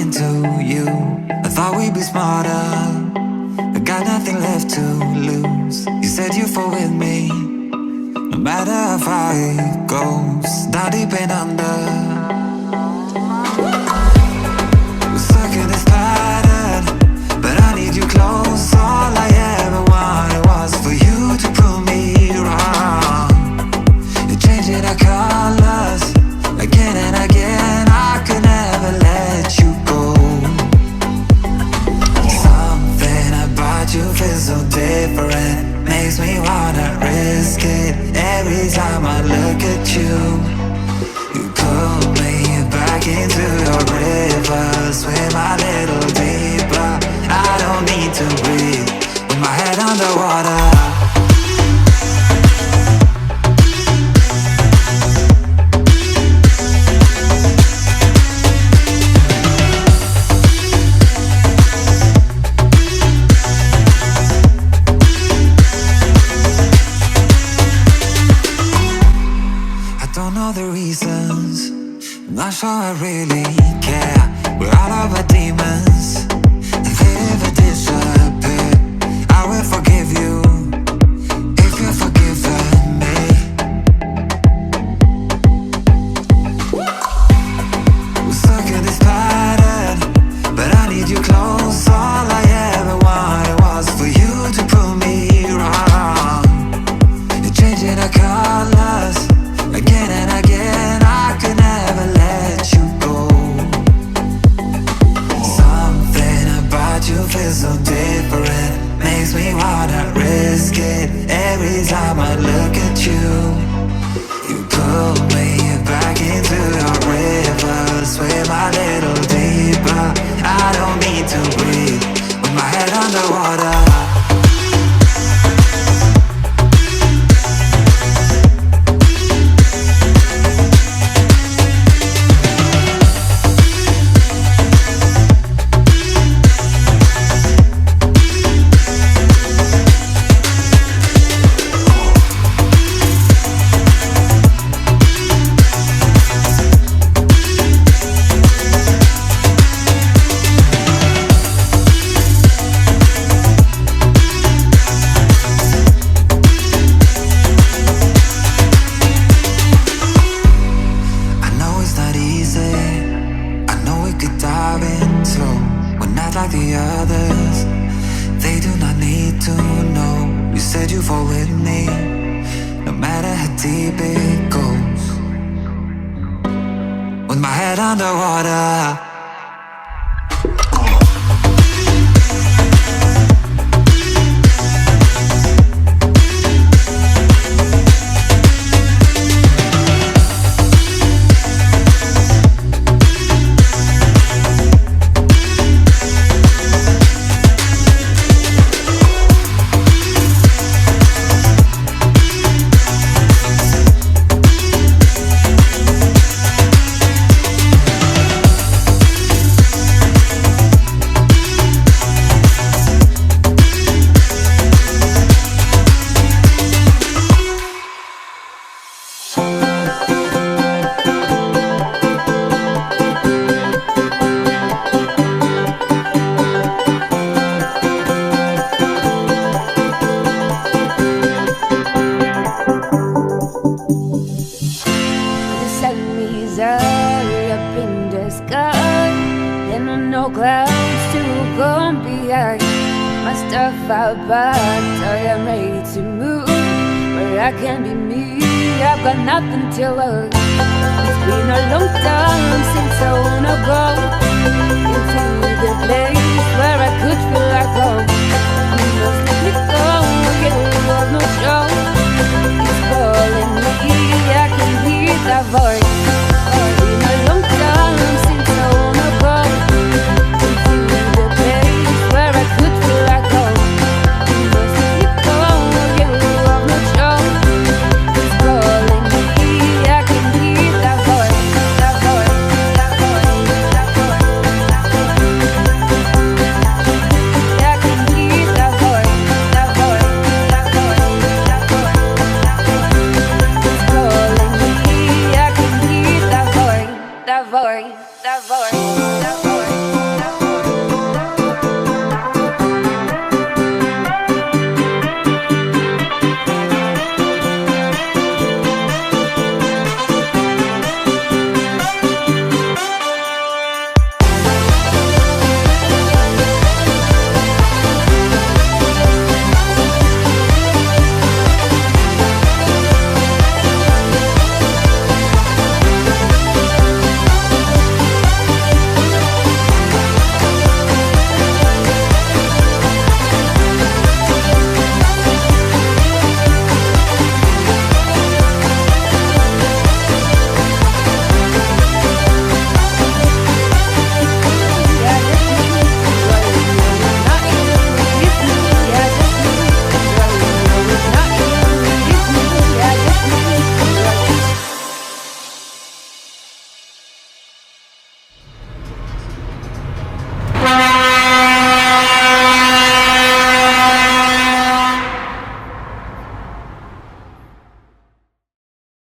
into you. I thought we'd be smarter, I got nothing left to lose. You said you fall with me, no matter how far it goes, down deep and under. We're stuck in this pattern, but I need you close. All I ever wanted was for you to prove me wrong. You're changing our colors again and again. I could never let you go. Something about you feels so different, makes me wanna risk it. Every time I look at you, you pull me back into your river. Swim a little deeper, I don't need to breathe with my head underwater. The reasons, I'm not sure I really care. We're all of our demons, if they ever disappear, I will forgive you if you're forgiven me. We're stuck in this pattern, but I need you close. All I ever wanted was for you to prove me wrong. You're changing our colors again and again, I could never let you go. Something about you feels so different, makes me wanna risk it. Every time I look at you, you pull me back into your river. Swim a little deeper, I don't need to breathe with my head underwater. Like the others, they do not need to know. You said you fall with me, no matter how deep it goes. With my head underwater. Clouds to go behind my stuff out back. I'm ready to move where I can be me. I've got nothing to lose. It's been a long time since I wanna go into the place where I could feel like home. You must let me go, yeah, you have no show. It's calling me, I can hear that voice.